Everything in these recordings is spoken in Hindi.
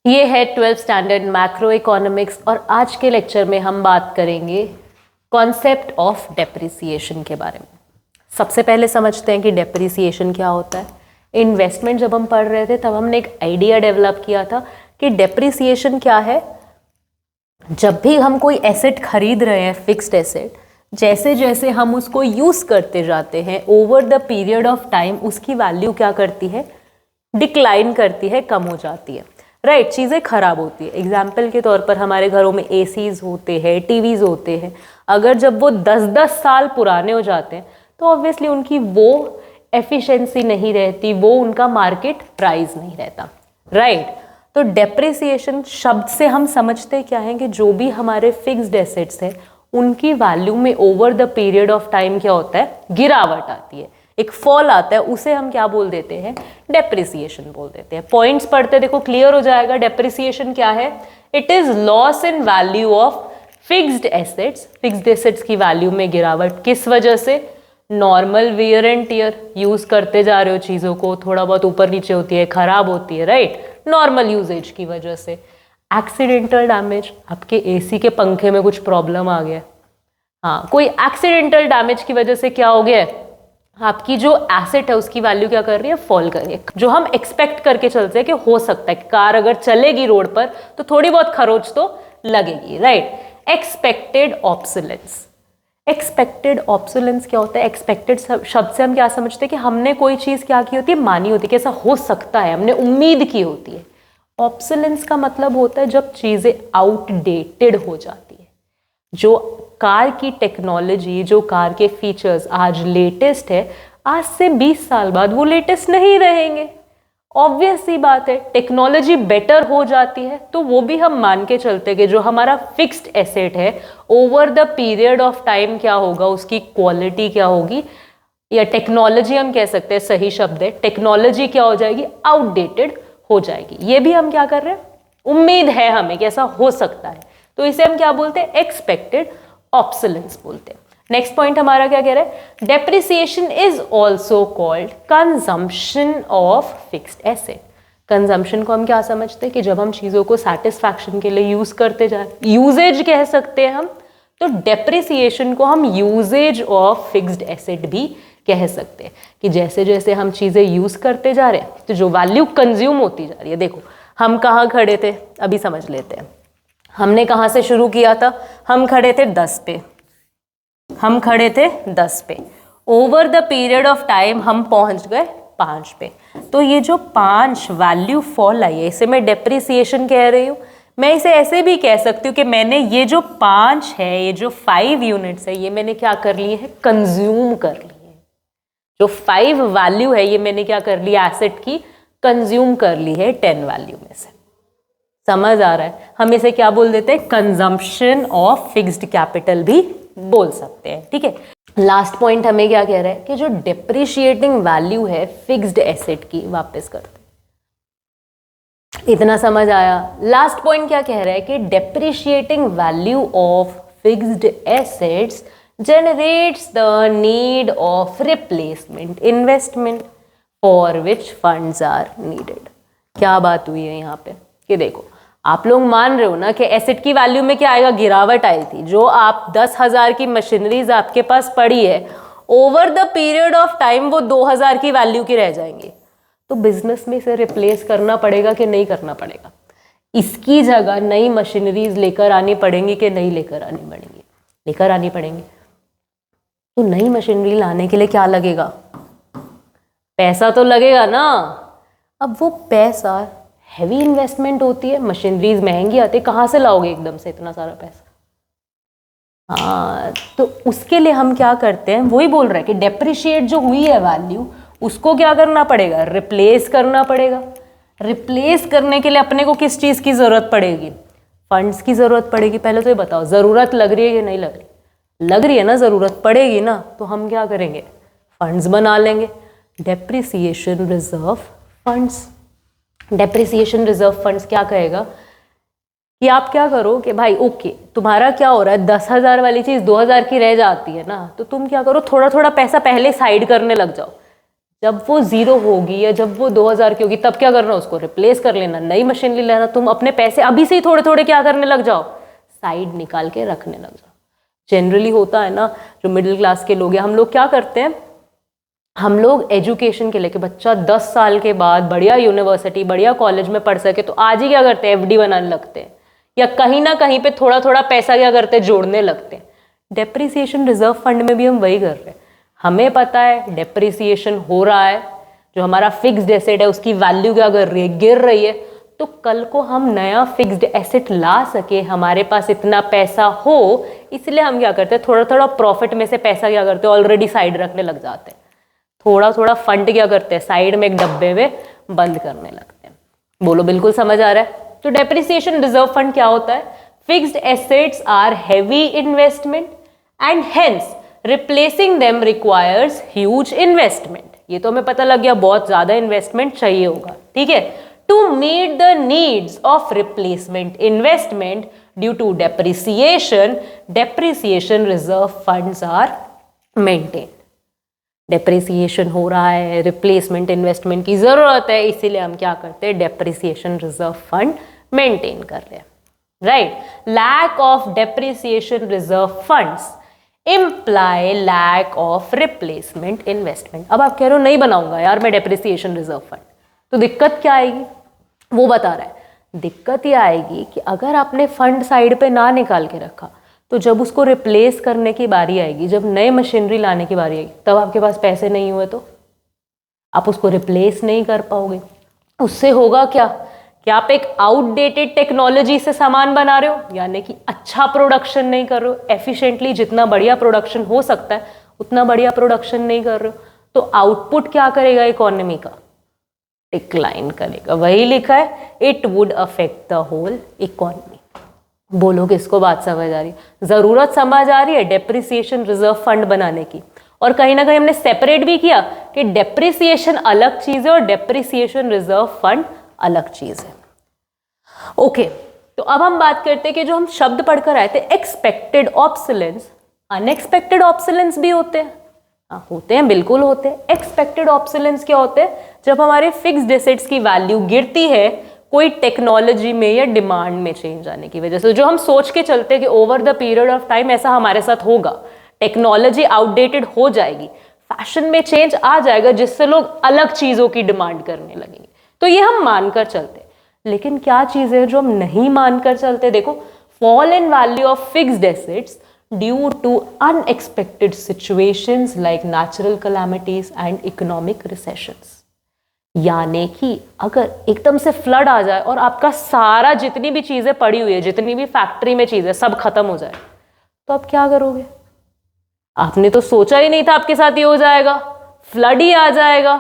ये है 12th स्टैंडर्ड मैक्रो इकोनॉमिक्स और आज के लेक्चर में हम बात करेंगे कॉन्सेप्ट ऑफ डेप्रिसिएशन के बारे में। सबसे पहले समझते हैं कि डेप्रिसिएशन क्या होता है। इन्वेस्टमेंट जब हम पढ़ रहे थे तब हमने एक आइडिया डेवलप किया था कि डेप्रिसिएशन क्या है। जब भी हम कोई एसेट खरीद रहे हैं, फिक्स्ड एसेट, जैसे जैसे हम उसको यूज करते जाते हैं over the period of time उसकी वैल्यू क्या करती है, डिक्लाइन करती है, कम हो जाती है। राइट, चीज़ें खराब होती है। एग्जाम्पल के तौर पर हमारे घरों में एसीज होते हैं, टीवीज होते हैं। अगर जब वो 10-10 साल पुराने हो जाते हैं तो ऑब्वियसली उनकी वो एफिशिएंसी नहीं रहती, वो उनका मार्केट प्राइस नहीं रहता। राइट, तो डेप्रिसिएशन शब्द से हम समझते क्या है कि जो भी हमारे फिक्स्ड एसेट्स हैं उनकी वैल्यू में over the period of time क्या होता है, गिरावट आती है, एक फॉल आता है, उसे हम क्या बोल देते हैं, डेप्रिसिएशन बोल देते हैं। पॉइंट्स पढ़ते देखो क्लियर हो जाएगा। डेप्रिसिएशन क्या है? It is loss in value of fixed assets. Fixed assets की वैल्यू में गिरावट किस वजह से? Normal wear and tear, use करते जा रहे हो चीजों को, थोड़ा बहुत ऊपर नीचे होती है, खराब होती है। राइट, नॉर्मल यूजेज की वजह से। एक्सीडेंटल डैमेज, आपके एसी के पंखे में कुछ प्रॉब्लम आ गया, हाँ, कोई एक्सीडेंटल डैमेज की वजह से क्या हो गया, आपकी जो एसेट है उसकी वैल्यू क्या कर रही है, फॉल कर रही है। जो हम एक्सपेक्ट करके चलते हैं कि हो सकता है कार अगर चलेगी रोड पर तो थोड़ी बहुत खरोच तो लगेगी। Right, expected obsolescence. Expected obsolescence क्या होता है? एक्सपेक्टेड शब्द से हम क्या समझते हैं कि हमने कोई चीज क्या की होती है, मानी होती है कि ऐसा हो सकता है, हमने उम्मीद की होती है। ऑब्सोलेंस का मतलब होता है जब चीजें आउटडेटेड हो जाती है। जो कार की टेक्नोलॉजी, जो कार के फीचर्स आज लेटेस्ट है, आज से 20 साल बाद वो लेटेस्ट नहीं रहेंगे। ऑब्वियस सी बात है, टेक्नोलॉजी बेटर हो जाती है तो वो भी हम मान के चलते हैं कि जो हमारा फिक्स्ड एसेट है over the period of time क्या होगा, उसकी क्वालिटी क्या होगी, या टेक्नोलॉजी हम कह सकते हैं, सही शब्द है, टेक्नोलॉजी क्या हो जाएगी, आउटडेटेड हो जाएगी। ये भी हम क्या कर रहे हैं, उम्मीद है हमें कि ऐसा हो सकता है, तो इसे हम क्या बोलते हैं, एक्सपेक्टेड ऑब्सोलेंस बोलते हैं। नेक्स्ट पॉइंट हमारा क्या कह रहा है, depreciation is also called consumption of fixed asset. Consumption को हम क्या समझते हैं कि जब हम चीजों को सेटिस्फैक्शन के लिए यूज करते जाए, यूजेज कह सकते हैं हम, तो डेप्रिसिएशन को हम यूजेज ऑफ फिक्स्ड एसेट भी कह सकते हैं कि जैसे जैसे हम चीजें यूज करते जा रहे हैं तो जो वैल्यू कंज्यूम होती जा रही है। देखो हम कहाँ खड़े थे, अभी समझ लेते हैं। हमने कहाँ से शुरू किया था, हम खड़े थे 10 पे, हम खड़े थे 10 पे, over the period of time हम पहुंच गए 5 पे। तो ये जो 5 वैल्यू फॉल आई है इसे मैं डेप्रिसिएशन कह रही हूँ। मैं इसे ऐसे भी कह सकती हूँ कि मैंने ये जो 5 है, ये जो 5 यूनिट्स है, ये मैंने क्या कर लिए है, कंज्यूम कर लिए। जो 5 वैल्यू है ये मैंने क्या कर लिया, एसेट की कंज्यूम कर ली है 10 वैल्यू में से। समझ आ रहा है? हम इसे क्या बोल देते हैं, कंजम्पशन ऑफ फिक्स्ड कैपिटल भी बोल सकते हैं। ठीक है, लास्ट पॉइंट हमें क्या कह रहा है कि जो डिप्रिशिएटिंग वैल्यू है फिक्स्ड एसेट की, वापस करते हैं। इतना समझ आया? लास्ट पॉइंट क्या कह रहा है कि depreciating value of fixed assets generates the need of replacement investment for which funds are needed। क्या बात हुई है यहाँ पे कि देखो आप लोग मान रहे हो ना कि एसेट की वैल्यू में क्या आएगा, गिरावट आई थी। जो आप 10,000 की मशीनरीज आपके पास पड़ी है, over the period of time वो 2,000 की वैल्यू की रह जाएंगी। तो बिजनेस में इसे रिप्लेस करना पड़ेगा कि नहीं करना पड़ेगा? इसकी जगह नई मशीनरीज लेकर आनी पड़ेंगी कि नहीं लेकर आनी पड़ेंगी? लेकर आनी पड़ेंगी। तो नई मशीनरी लाने के लिए क्या लगेगा, पैसा तो लगेगा ना। अब वो पैसा, हैवी इन्वेस्टमेंट होती है, मशीनरीज महंगी आती है, कहाँ से लाओगे एकदम से इतना सारा पैसा? हाँ, तो उसके लिए हम क्या करते हैं, वही बोल रहे हैं कि डेप्रिशिएट जो हुई है वैल्यू, उसको क्या करना पड़ेगा, रिप्लेस करना पड़ेगा। रिप्लेस करने के लिए अपने को किस चीज़ की ज़रूरत पड़ेगी, फंड्स की ज़रूरत पड़ेगी। पहले तो ये बताओ, ज़रूरत लग रही है या नहीं लग रही? लग रही है ना, ज़रूरत पड़ेगी ना, तो हम क्या करेंगे, फंड्स बना लेंगे, depreciation reserve funds. Depreciation reserve funds क्या कहेगा कि आप क्या करो कि भाई ओके, तुम्हारा क्या हो रहा है, 10,000 वाली चीज़ 2,000 की रह जाती है ना, तो तुम क्या करो, थोड़ा थोड़ा पैसा पहले साइड करने लग जाओ। जब वो 0 होगी या जब वो 2000 की होगी तब क्या करना, उसको रिप्लेस कर लेना, नई मशीन ले लेना। तुम अपने पैसे अभी से ही थोड़े थोड़े क्या करने लग जाओ, साइड निकाल के रखने लग जाओ। जनरली होता है ना, जो मिडिल क्लास के लोग हैं, हम लोग क्या करते हैं, हम लोग एजुकेशन के लिए कि बच्चा 10 साल के बाद बढ़िया यूनिवर्सिटी बढ़िया कॉलेज में पढ़ सके, तो आज ही क्या करते हैं, एफडी बनाने लगते हैं, या कहीं ना कहीं पे थोड़ा थोड़ा पैसा क्या करते हैं, जोड़ने लगते हैं। डेप्रिसिएशन रिजर्व फंड में भी हम वही कर रहे हैं। हमें पता है डेप्रिसिएशन हो रहा है, जो हमारा फिक्स्ड एसेट है उसकी वैल्यू क्या कर रही है, गिर रही है, तो कल को हम नया फिक्स्ड एसेट ला सके, हमारे पास इतना पैसा हो, इसलिए हम क्या करते हैं, थोड़ा थोड़ा प्रॉफिट में से पैसा क्या करते हैं, ऑलरेडी साइड रखने लग जाते हैं। थोड़ा थोड़ा फंड क्या करते हैं, साइड में एक डब्बे में बंद करने लगते हैं। बोलो बिल्कुल समझ आ रहा है। तो डेप्रिसिएशन रिजर्व फंड क्या होता है, fixed assets are heavy investment and hence replacing them requires huge investment. ये तो हमें पता लग गया, बहुत ज्यादा इन्वेस्टमेंट चाहिए होगा, ठीक है। To meet the needs of replacement investment due to depreciation, depreciation reserve funds are maintain. Depreciation हो रहा है, रिप्लेसमेंट इन्वेस्टमेंट की जरूरत है, इसीलिए हम क्या करते हैं, डेप्रिसिएशन रिजर्व फंड मेंटेन कर रहे हैं, right. Lack of depreciation reserve funds imply lack of replacement investment. अब आप कह रहे हो नहीं बनाऊंगा यार मैं डेप्रिसिएशन रिजर्व फंड, तो दिक्कत क्या आएगी, वो बता रहा है। दिक्कत ये आएगी कि अगर आपने फंड साइड पे ना निकाल के रखा, तो जब उसको रिप्लेस करने की बारी आएगी, जब नए मशीनरी लाने की बारी आएगी, तब आपके पास पैसे नहीं हुए तो आप उसको रिप्लेस नहीं कर पाओगे। उससे होगा क्या कि आप एक आउटडेटेड टेक्नोलॉजी से सामान बना रहे हो, यानी कि अच्छा प्रोडक्शन नहीं कर रहे हो, एफिशिएंटली जितना बढ़िया प्रोडक्शन हो सकता है उतना बढ़िया प्रोडक्शन नहीं कर रहे हो, तो आउटपुट क्या करेगा, इकोनॉमी का डिक्लाइन करेगा। वही लिखा है, it would affect the whole economy. बोलो किसको बात समझ आ रही है, जरूरत समझ आ रही है डेप्रिसिएशन रिजर्व फंड बनाने की। और कहीं ना कहीं हमने सेपरेट भी किया कि डेप्रिसिएशन अलग चीज है और डेप्रिसिएशन रिजर्व फंड अलग चीज है। ओके, तो अब हम बात करते हैं कि जो हम शब्द पढ़कर आए थे, एक्सपेक्टेड ऑब्सोलेंस, अनएक्सपेक्टेड ऑब्सोलेंस भी होते हैं। होते हैं, बिल्कुल होते हैं। एक्सपेक्टेड ऑब्सोलेंस क्या होते हैं, जब हमारे फिक्स्ड एसेट्स की वैल्यू गिरती है कोई टेक्नोलॉजी में या डिमांड में चेंज आने की वजह से। जो हम सोच के चलते हैं कि over the period of time ऐसा हमारे साथ होगा, टेक्नोलॉजी आउटडेटेड हो जाएगी, फैशन में चेंज आ जाएगा, जिससे लोग अलग चीजों की डिमांड करने लगेंगे, तो ये हम मानकर चलते हैं। लेकिन क्या चीजें हैं जो हम नहीं मानकर चलते, देखो, fall in value of fixed assets due to unexpected situations like natural calamities and economic recessions. यानी कि अगर एकदम से फ्लड आ जाए और आपका सारा जितनी भी चीजें पड़ी हुई है, जितनी भी फैक्ट्री में चीजें सब खत्म हो जाए, तो आप क्या करोगे? आपने तो सोचा ही नहीं था आपके साथ ये हो जाएगा, फ्लड ही आ जाएगा।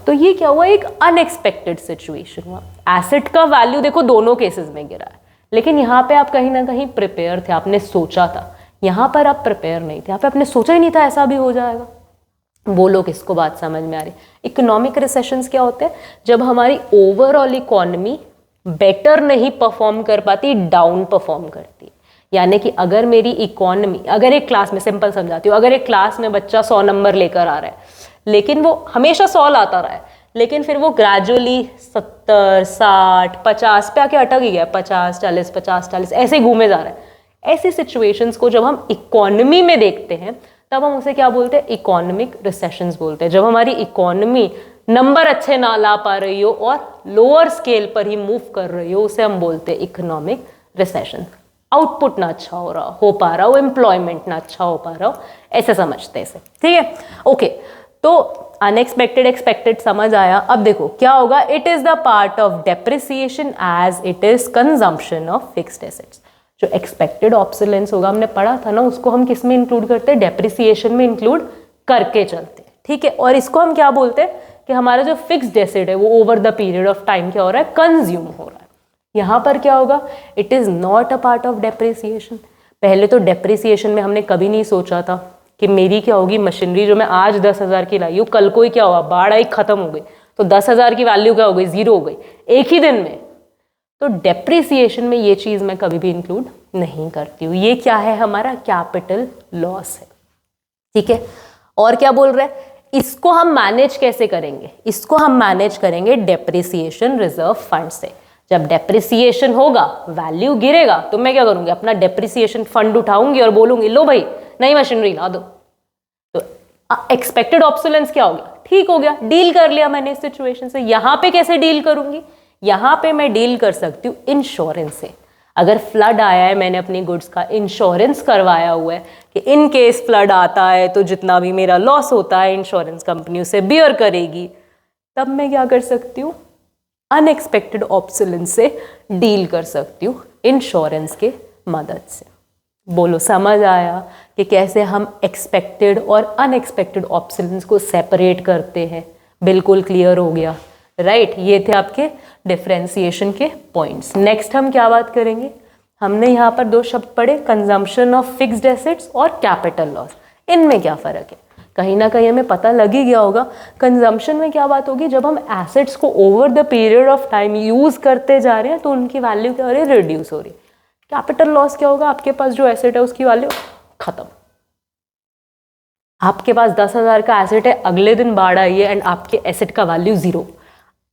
तो ये क्या हुआ, एक अनएक्सपेक्टेड सिचुएशन हुआ। एसेट का वैल्यू देखो दोनों केसेस में गिरा है, लेकिन यहाँ पे आप कहीं ना कहीं प्रिपेयर थे, आपने सोचा था। यहाँ पर आप प्रिपेयर नहीं थे, यहाँ पे आपने सोचा ही नहीं था ऐसा भी हो जाएगा। बोलो किसको बात समझ में आ रही? इकोनॉमिक रिसेशंस क्या होते हैं, जब हमारी ओवरऑल इकोनॉमी बेटर नहीं परफॉर्म कर पाती, डाउन परफॉर्म करती है। यानी कि अगर मेरी इकोनॉमी, अगर एक क्लास में, सिंपल समझाती हूँ, अगर एक क्लास में बच्चा 100 नंबर लेकर आ रहा है, लेकिन वो हमेशा 100 लाता रहा है, लेकिन फिर वो ग्रेजुअली 70, 60, 50 पे आके अटक ही गया, 50, 40, 50, 40 ऐसे घूमे जा रहा है। ऐसी सिचुएशंस को जब हम इकोनॉमी में देखते हैं, तब हम उसे क्या बोलते हैं? इकोनॉमिक रिसेशंस बोलते हैं। जब हमारी इकोनॉमी नंबर अच्छे ना ला पा रही हो और लोअर स्केल पर ही मूव कर रही हो, उसे हम बोलते हैं इकोनॉमिक रिसेशन। आउटपुट ना अच्छा हो पा रहा हो, एम्प्लॉयमेंट ना अच्छा हो पा रहा हो, ऐसे समझते हैं इसे, ठीक है। ओके, तो अनएक्सपेक्टेड एक्सपेक्टेड समझ आया। अब देखो क्या होगा, it is the part of depreciation as it is consumption of fixed assets. जो एक्सपेक्टेड ऑब्सोलेंस होगा, हमने पढ़ा था ना, उसको हम किस में इंक्लूड करते हैं? डेप्रिसिएशन में इंक्लूड करके चलते हैं, ठीक है। और इसको हम क्या बोलते हैं कि हमारा जो फिक्स्ड एसेट है वो over the period of time क्या हो रहा है? कंज्यूम हो रहा है। यहाँ पर क्या होगा? It is not a part of depreciation. पहले तो डेप्रिसिएशन में हमने कभी नहीं सोचा था कि मेरी क्या होगी मशीनरी, जो मैं आज 10,000 की लाई हूँ, कल को ही क्या हुआ, बाढ़ आई, खत्म हो गई, तो 10,000 की वैल्यू क्या हो गई? 0 हो गई एक ही दिन में। तो डेप्रिसिएशन में ये चीज मैं कभी भी इंक्लूड नहीं करती हूँ। ये क्या है? हमारा कैपिटल लॉस है, ठीक है। और क्या बोल रहा है? इसको हम मैनेज कैसे करेंगे? इसको हम मैनेज करेंगे डेप्रिसिएशन रिजर्व फंड से। जब डेप्रिसिएशन होगा, वैल्यू गिरेगा, तो मैं क्या करूंगी? अपना डेप्रिसिएशन फंड उठाऊंगी और बोलूंगी लो भाई नई मशीनरी ला दो। तो एक्सपेक्टेड ऑब्सोलेंस क्या हो गया? ठीक हो गया, डील कर लिया मैंने इस सिचुएशन से। यहां पे कैसे डील करूंगी? यहां पे मैं डील कर सकती हूँ इंश्योरेंस से। अगर फ्लड आया है, मैंने अपनी गुड्स का इंश्योरेंस करवाया हुआ है कि इन केस फ्लड आता है तो जितना भी मेरा लॉस होता है इंश्योरेंस कंपनी उसे बियर करेगी, तब मैं क्या कर सकती हूँ? अनएक्सपेक्टेड ऑब्सोलेंस से डील कर सकती हूँ इंश्योरेंस के मदद से। बोलो समझ आया कि कैसे हम एक्सपेक्टेड और अनएक्सपेक्टेड ऑब्सोलेंस को सेपरेट करते हैं? बिल्कुल क्लियर हो गया, राइट? ये थे आपके डिफरेंशिएशन के पॉइंट्स। नेक्स्ट हम क्या बात करेंगे? हमने यहाँ पर दो शब्द पढ़े, कंजम्पशन ऑफ फिक्स्ड एसेट्स और कैपिटल लॉस। इनमें क्या फर्क है? कहीं ना कहीं हमें पता लग ही गया होगा। कंजम्पशन में क्या बात होगी? जब हम एसेट्स को over the period of time use करते जा रहे हैं तो उनकी वैल्यू क्या हो रही है? रिड्यूस हो रही है। कैपिटल लॉस क्या होगा? आपके पास जो एसेट है उसकी वैल्यू खत्म। आपके पास 10,000 का एसेट है, अगले दिन बाढ़ आई है एंड आपके एसेट का वैल्यू 0।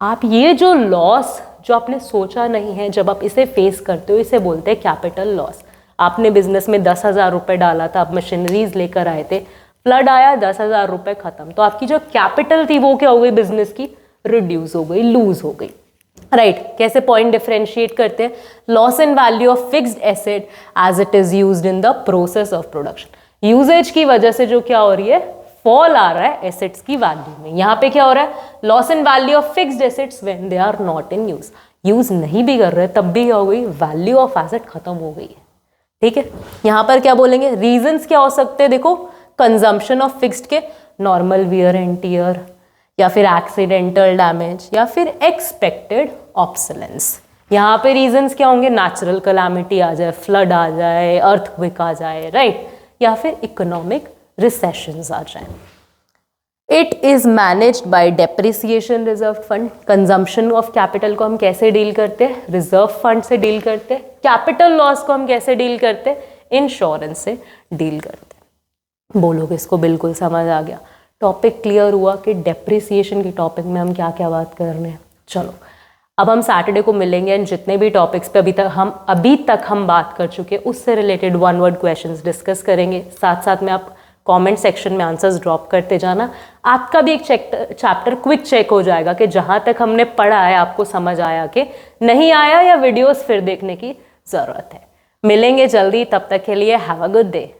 आप ये जो लॉस जो आपने सोचा नहीं है, जब आप इसे फेस करते हो, इसे बोलते हैं कैपिटल लॉस। आपने बिजनेस में 10,000 रुपये डाला था, आप मशीनरीज लेकर आए थे, फ्लड आया, 10,000 रुपये खत्म, तो आपकी जो कैपिटल थी वो क्या हो गई? बिजनेस की रिड्यूस हो गई, लूज हो गई, राइट? कैसे पॉइंट डिफरेंशिएट करते हैं? Loss in value of fixed asset as it is used in the process of production. Usage की वजह से जो क्या हो रही है? फॉल आ रहा है एसेट्स की वैल्यू में। यहाँ पे क्या हो रहा है? Loss in value of fixed assets when they are not in use. Use नहीं भी कर रहे तब भी क्या हो गई? वैल्यू ऑफ एसेट खत्म हो गई है। ठीक है, यहाँ पर क्या बोलेंगे? रीजंस क्या हो सकते हैं? देखो, कंजम्पशन ऑफ फिक्स्ड के नॉर्मल वियर एंड टियर, या फिर एक्सीडेंटल डैमेज, या फिर एक्सपेक्टेड ऑब्सोलेंस। यहाँ पे रीजंस क्या होंगे? नेचुरल कैलामिटी आ जाए, फ्लड आ जाए, अर्थक्वेक आ जाए, राइट? या फिर इकोनॉमिक रिसेशंस आ जाए। It is managed by depreciation reserve fund. Consumption of capital को हम कैसे डील करते हैं? रिजर्व फंड से डील करते हैं। कैपिटल लॉस को हम कैसे डील करते हैं? इंश्योरेंस से डील करते हैं। बोलोगे इसको बिल्कुल समझ आ गया? टॉपिक क्लियर हुआ कि डेप्रिसिएशन के टॉपिक में हम क्या क्या बात कर रहे हैं। चलो अब हम सैटरडे को मिलेंगे एंड जितने भी टॉपिक्स पे अभी तक हम बात कर चुके हैं उससे रिलेटेड 1 वर्ड क्वेश्चंस डिस्कस करेंगे। साथ साथ में आप कमेंट सेक्शन में आंसर्स ड्रॉप करते जाना। आपका भी एक चैप्टर क्विक चेक हो जाएगा कि जहां तक हमने पढ़ा है आपको समझ आया कि नहीं आया, या वीडियोस फिर देखने की जरूरत है। मिलेंगे जल्दी, तब तक के लिए हैव अ गुड डे।